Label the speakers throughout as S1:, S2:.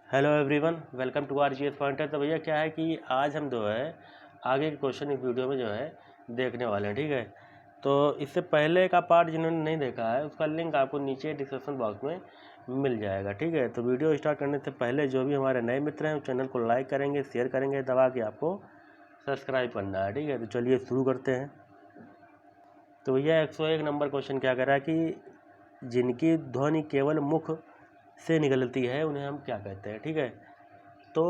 S1: Hello everyone, welcome to R G S pointer. तो भैया क्या है कि आज हम जो है आगे के क्वेश्चन इस वीडियो में जो है देखने वाले हैं, ठीक है। तो इससे पहले का पार्ट जिन्होंने नहीं देखा है उसका लिंक आपको नीचे डिस्क्रिप्शन बॉक्स में मिल जाएगा, ठीक है। तो वीडियो स्टार्ट करने से पहले जो भी हमारे नए मित्र हैं चैनल को लाइक करेंगे, शेयर करेंगे, दबा के आपको सब्सक्राइब करना है, ठीक है। तो चलिए शुरू करते हैं। तो भैया 101 नंबर क्वेश्चन क्या कह रहा है कि जिनकी ध्वनि केवल मुख से निकलती है उन्हें हम क्या कहते हैं, ठीक है। तो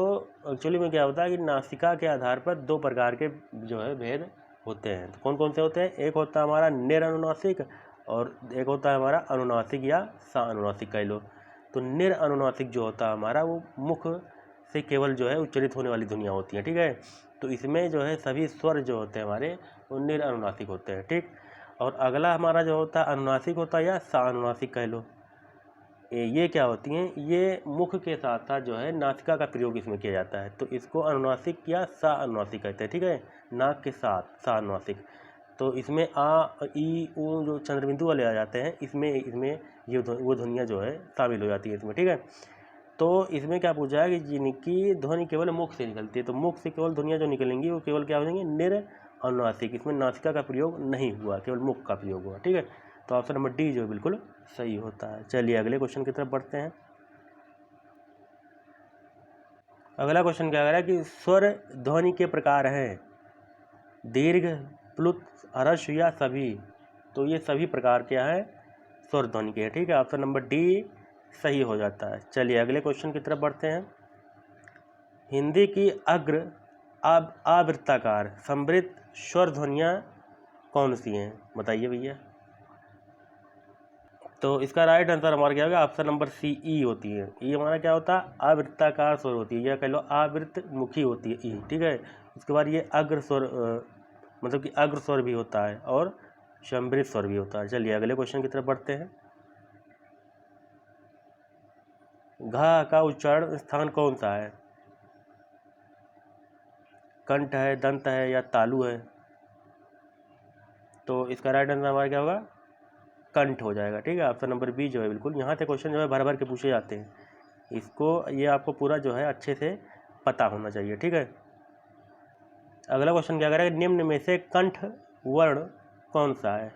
S1: एक्चुअली में क्या होता है कि नासिका के आधार पर दो प्रकार के जो है भेद होते हैं। तो कौन कौन से होते हैं? एक होता है हमारा निरनुनासिक और एक होता है हमारा अनुनासिक या सानुनासिक कह लो। तो निरनुनासिक जो होता है हमारा वो मुख से केवल जो है उच्चरित होने वाली ध्वनियाँ होती हैं, ठीक है। तो इसमें जो है सभी स्वर जो होते हैं हमारे वो निरनुनासिक होते हैं, ठीक। और अगला हमारा जो होता है अनुनासिक होता है या सानुनासिक कह लो। ये क्या होती हैं? ये मुख के साथ साथ जो है नासिका का प्रयोग इसमें किया जाता है, तो इसको अनुनासिक या सा अनुनासिक कहते हैं, ठीक है। नाक के साथ सा अनुनासिक। तो इसमें आ ई ऊ जो चंद्रबिंदु वाले आ जाते हैं, इसमें इसमें ये वो ध्वनियाँ जो है शामिल हो जाती है इसमें, ठीक है। तो इसमें क्या पूछा है कि जिनकी ध्वनि केवल मुख से निकलती है, तो मुख से केवल ध्वनियाँ जो निकलेंगी वो केवल क्या हो जाएंगी? निर अनुनासिक। इसमें नासिका का प्रयोग नहीं हुआ, केवल मुख का प्रयोग हुआ, ठीक है। तो ऑप्शन नंबर डी जो है बिल्कुल सही होता है। चलिए अगले क्वेश्चन की तरफ बढ़ते हैं। अगला क्वेश्चन क्या कह रहा है कि स्वर ध्वनि के प्रकार हैं दीर्घ, प्लुत, ह्रस्व या सभी। तो ये सभी प्रकार क्या है? स्वर ध्वनि के हैं, ठीक है। ऑप्शन नंबर डी सही हो जाता है। चलिए अगले क्वेश्चन की तरफ बढ़ते हैं। हिंदी की अग्र आवृत्ताकार समृद्ध स्वर ध्वनियाँ कौन सी हैं? बताइए भैया। तो इसका राइट आंसर हमारा क्या होगा? ऑप्शन नंबर सी ई होती है। ई हमारा क्या होता है? आवृत्ताकार स्वर होती है या कह लो आवृत्त मुखी होती है ई, ठीक है। उसके बाद ये अग्र स्वर मतलब कि अग्र स्वर भी होता है और समृद्ध स्वर भी होता है। चलिए अगले क्वेश्चन की तरफ बढ़ते हैं। घा का उच्चारण स्थान कौन सा है? कंठ है, दंत है या तालु है? तो इसका राइट आंसर हमारा क्या होगा? कंठ हो जाएगा, ठीक है। ऑप्शन नंबर बी जो है बिल्कुल। यहाँ से क्वेश्चन जो है भर भर के पूछे जाते हैं, इसको ये आपको पूरा जो है अच्छे से पता होना चाहिए, ठीक है। अगला क्वेश्चन क्या करेगा? निम्न में से कंठ वर्ण कौन सा है?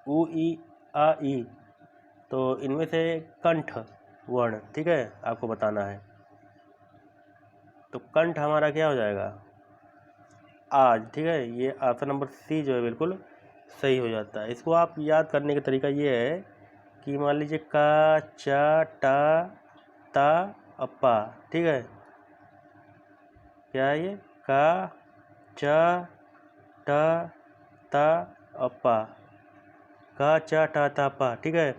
S1: उ ई आ ई। तो इनमें से कंठ वर्ण, ठीक है, आपको बताना है। तो कंठ हमारा क्या हो जाएगा? आज, ठीक है। ये ऑप्शन नंबर सी जो है बिल्कुल सही हो जाता है। इसको आप याद करने का तरीका ये है कि मान लीजिए का, चा, टा, ता, अपा, ठीक है। क्या है ये? का, चा, टा, ता, अपा। का, चा, टा, ता, पा, ठीक है।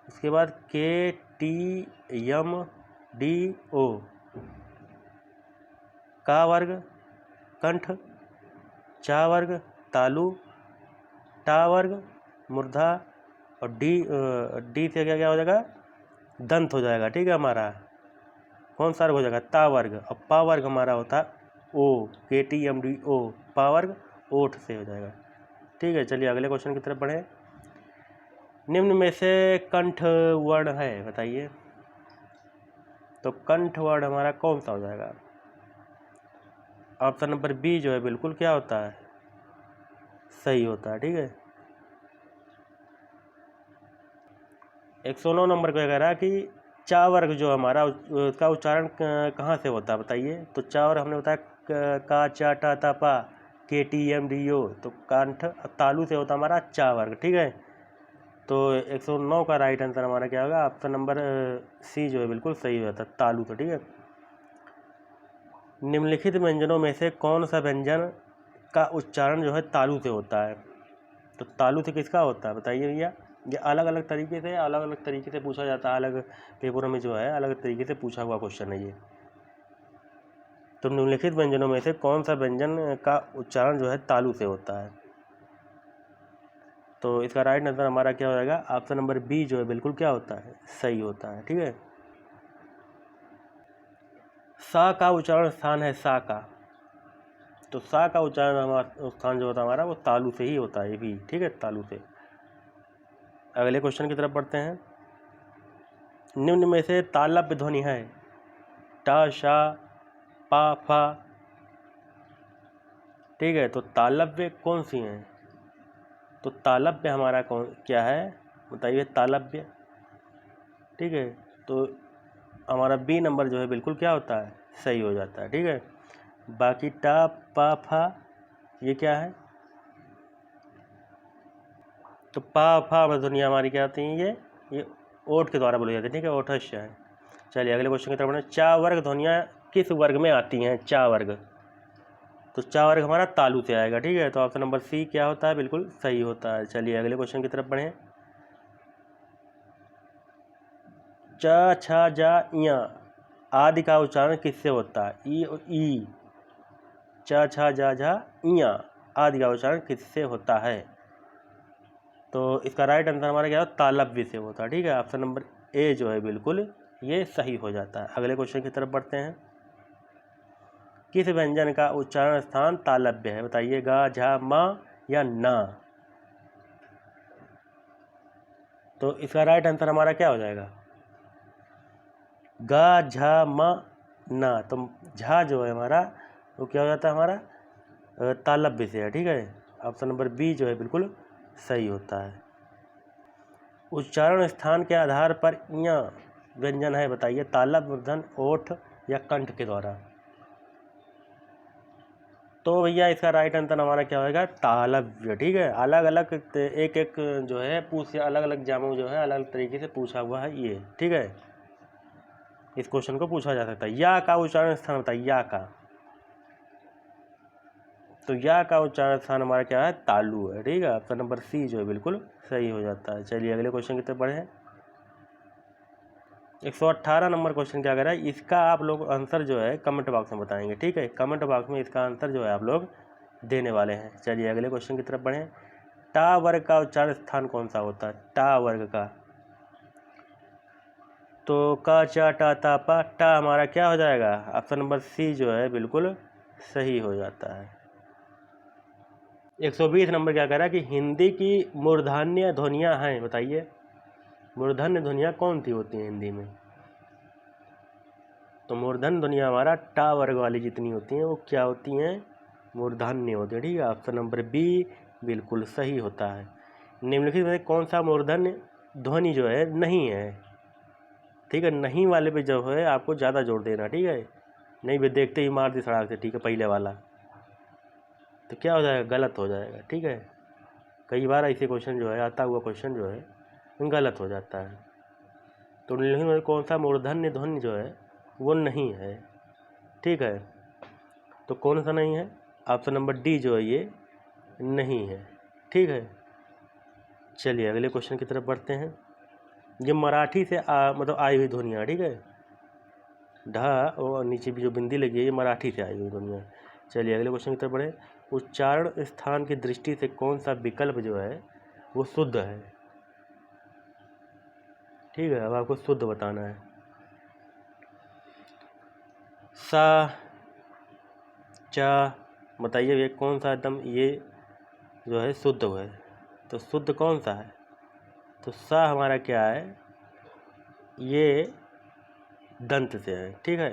S1: उसके बाद के, टी, यम, डी, ओ। का वर्ग कंठ, चा वर्ग तालु, टा वर्ग मूर्धा और डी से क्या क्या हो जाएगा? दंत हो जाएगा, ठीक है। हमारा कौन सा वर्ग हो जाएगा? ता वर्ग। और पा वर्ग हमारा होता है ओ, के टी एम डी ओ। पा वर्ग ओठ से हो जाएगा, ठीक है। चलिए अगले क्वेश्चन की तरफ बढ़े। निम्न में से कंठ वर्ण है, बताइए। तो कंठ वर्ण हमारा कौन सा हो जाएगा? ऑप्शन नंबर बी जो है बिल्कुल क्या होता है? सही होता है, ठीक है। 109 नंबर पे कह रहा है कि चा वर्ग जो हमारा उसका उच्चारण कहाँ से होता है, बताइए। तो चा वर्ग हमने बताया का, चा, टा, ता, पा, के टी एम डी ओ। तो कंठ तालु से होता है हमारा चा वर्ग, ठीक है। तो 109 का राइट आंसर हमारा क्या होगा? ऑप्शन नंबर सी जो है बिल्कुल सही हो जाता है, तालु से, ठीक है। निम्नलिखित व्यंजनों में से कौन सा व्यंजन का उच्चारण जो है तालु से होता है? तो तालु से किसका होता है, बताइए भैया। ये अलग अलग तरीके से पूछा जाता है, अलग पेपरों में जो है अलग तरीके से पूछा हुआ क्वेश्चन है ये। तो निम्नलिखित व्यंजनों में से कौन सा व्यंजन का उच्चारण जो है तालु से होता है? तो इसका राइट आंसर हमारा क्या हो जाएगा? ऑप्शन नंबर बी जो है बिल्कुल क्या होता है? सही होता है, ठीक है। सा का उच्चारण स्थान है सा का। तो सा का उच्चारण हमारा स्थान जो होता है हमारा वो तालु से ही होता है, ये भी, ठीक है, तालु से। अगले क्वेश्चन की तरफ बढ़ते हैं। निम्न में से तालव्य ध्वनि है टा शा पा फा, ठीक है। तो तालव्य कौन सी हैं? तो तालव्य हमारा कौन क्या है बताइए, तालव्य, ठीक है। तो हमारा बी नंबर जो है बिल्कुल क्या होता है, सही हो जाता है, ठीक है। बाकी टा पा फा ये क्या है? तो पा फा ध्वनियाँ हमारी क्या होती हैं, ये ओठ के द्वारा बोली जाती है, ठीक है, ओठस्य है। चलिए अगले क्वेश्चन की तरफ बढ़े। चा वर्ग ध्वनियाँ किस वर्ग में आती हैं? चा वर्ग, तो चा वर्ग हमारा तालु से आएगा, ठीक है। तो ऑप्शन नंबर सी क्या होता है, बिल्कुल सही होता है। चलिए अगले क्वेश्चन की तरफ बढ़े। च छ जा इया आदि का उच्चारण किससे होता है? ई और ई। च छ जा झा इया आदि का उच्चारण किससे होता है? तो इसका राइट आंसर हमारा क्या होता है, तालव्य से होता है, ठीक है। ऑप्शन नंबर ए जो है बिल्कुल ये सही हो जाता है। अगले क्वेश्चन की तरफ बढ़ते हैं। किस व्यंजन का उच्चारण स्थान तालव्य है? बताइए, गा झा मा या ना? तो इसका राइट आंसर हमारा क्या हो जाएगा, गा झा मा ना। तो झा जो है हमारा वो क्या हो जाता है, हमारा तालव्य से है, ठीक है। ऑप्शन नंबर बी जो है बिल्कुल सही होता है। उच्चारण स्थान के आधार पर इया व्यंजन है, बताइए, तालव्य, मूर्धन, ओठ या कंठ के द्वारा? तो भैया इसका राइट आंसर हमारा क्या होगा, तालव्य, ठीक है। अलग अलग एक एक जो है पूछ अलग अलग एग्जामों जो है अलग अलग तरीके से पूछा हुआ है ये, ठीक है। इस क्वेश्चन को पूछा जा सकता है। या का उच्चारण स्थान बताइए, या का। तो या का उच्चारण स्थान हमारा क्या है, तालु है, ठीक है। ऑप्शन नंबर सी जो है बिल्कुल सही हो जाता है। चलिए अगले क्वेश्चन की तरफ बढ़े। 118 नंबर क्वेश्चन क्या कर रहा है, इसका आप लोग आंसर जो है कमेंट बॉक्स में बताएंगे, ठीक है। कमेंट बॉक्स में इसका आंसर जो है आप लोग देने वाले हैं। चलिए अगले क्वेश्चन की तरफ बढ़ें। टा वर्ग का उच्चारण स्थान कौन सा होता है? टा वर्ग का, तो का चा टा ता पा, टा हमारा क्या हो जाएगा, ऑप्शन नंबर सी जो है बिल्कुल सही हो जाता है। 120 नंबर क्या कह रहा है कि हिंदी की मूर्धन्य ध्वनियाँ हैं, बताइए मूर्धन्य ध्वनियाँ कौन सी होती हैं हिंदी में? तो मूर्धन्य ध्वनियाँ हमारा टा वर्ग वाली जितनी होती हैं वो क्या होती हैं, मूर्धन्य होती है, ठीक है। ऑप्शन नंबर बी बिल्कुल सही होता है। निम्नलिखित में कौन सा मूर्धन्य ध्वनि जो है नहीं है, ठीक है। नहीं वाले पे जो है आपको ज़्यादा जोर देना, ठीक है। नहीं भी देखते ही मार दी सड़क से, ठीक है, पहले वाला तो क्या हो जाएगा, गलत हो जाएगा, ठीक है। कई बार ऐसे क्वेश्चन जो है आता हुआ क्वेश्चन जो है गलत हो जाता है। तो निम्नलिखित में कौन सा मूर्धन्य ध्वनि जो है वो नहीं है, ठीक है। तो कौन सा नहीं है, ऑप्शन नंबर डी जो है ये नहीं है, ठीक है। चलिए अगले क्वेश्चन की तरफ बढ़ते हैं। ये मराठी से मतलब आई हुई ध्वनियाँ, ठीक है। ढा और नीचे भी जो बिंदी लगी है ये मराठी से आई हुई ध्वनियाँ। चलिए अगले क्वेश्चन की तरफ बढ़े। उच्चारण स्थान की दृष्टि से कौन सा विकल्प जो है वो शुद्ध है, ठीक है। अब आपको शुद्ध बताना है। सा चा, बताइए ये कौन सा एकदम ये जो है शुद्ध है, तो शुद्ध कौन सा है? तो सा हमारा क्या है, ये दंत से है, ठीक है।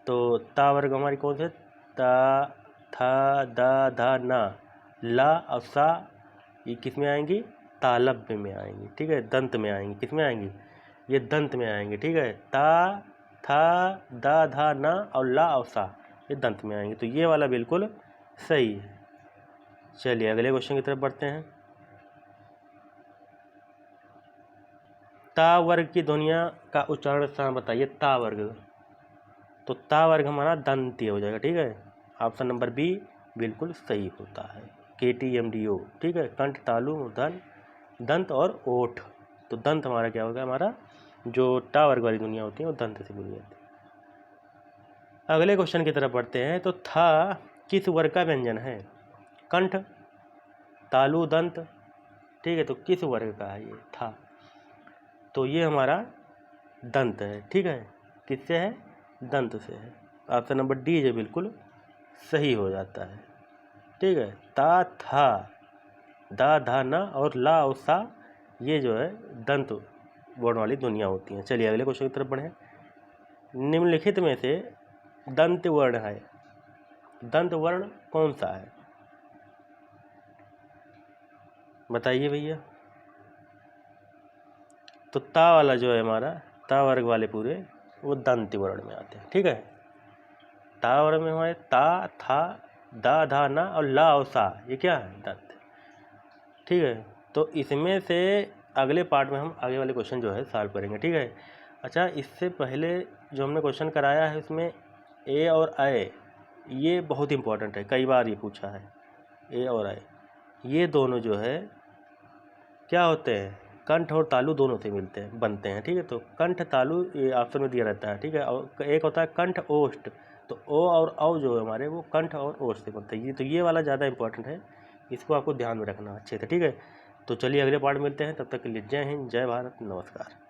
S1: तो ता वर्ग हमारी कौन से, ता था दा धा ना, ला और सा ये किस में आएंगी, तालव्य में आएंगी, ठीक है। दंत में आएंगी, किस में आएंगी, ये दंत में आएंगे, ठीक है। ता था दा धा ना और ला और सा ये दंत में आएंगे, तो ये वाला बिल्कुल सही है। चलिए अगले क्वेश्चन की तरफ बढ़ते हैं। ता वर्ग की ध्वनियाँ का उच्चारण स्थान बताइए, ता वर्ग। तो ता वर्ग हमारा दंती हो जाएगा, ठीक है। ऑप्शन नंबर बी बिल्कुल सही होता है, KTMDO, ठीक है। कंठ, तालु, मूर्धन, दंत और ओठ। तो दंत हमारा क्या होगा, हमारा जो टा वर्ग वाली ध्वनियाँ होती हैं वो दंत से बोली जाती है। अगले क्वेश्चन की तरफ बढ़ते हैं। तो था किस वर्ग का व्यंजन है? कंठ, तालु, दंत, ठीक है। तो किस वर्ग का है ये था? तो ये हमारा दंत है, ठीक है। किससे है, दंत से है। ऑप्शन नंबर डी जो बिल्कुल सही हो जाता है, ठीक है। ता था दा धा ना और ला और सा ये जो है दंत वर्ण वाली ध्वनियाँ होती हैं। चलिए अगले क्वेश्चन की तरफ बढ़ें। निम्नलिखित में से दंत वर्ण है, दंत वर्ण कौन सा है? बताइए भैया। तो ता वाला जो है हमारा, ता वर्ग वाले पूरे वो दंत वर्ण में आते हैं। ठीक है, ता वर्ण में हमारे ता, था, दा, धा, ना और ला और सा, ये क्या है? दंत। ठीक है, तो इसमें से अगले पार्ट में हम आगे वाले क्वेश्चन जो है सॉल्व करेंगे। ठीक है, अच्छा इससे पहले जो हमने क्वेश्चन कराया है उसमें ए और आए, ये बहुत इंपॉर्टेंट है, कई बार ये पूछा है। ए और आए ये दोनों जो है क्या होते हैं? कंठ और तालु दोनों से मिलते हैं, बनते हैं। ठीक है, तो कंठ तालु ये ऑप्शन में दिया रहता है। ठीक है, और एक होता है कंठ ओष्ठ, तो ओ और औ जो है हमारे वो कंठ और ओष्ठ से बनते हैं। ये तो ये वाला ज़्यादा इंपॉर्टेंट है, इसको आपको ध्यान में रखना अच्छे से। ठीक है, तो चलिए अगले पार्ट मिलते हैं, तब तक के लिए जय हिंद, जय भारत, नमस्कार।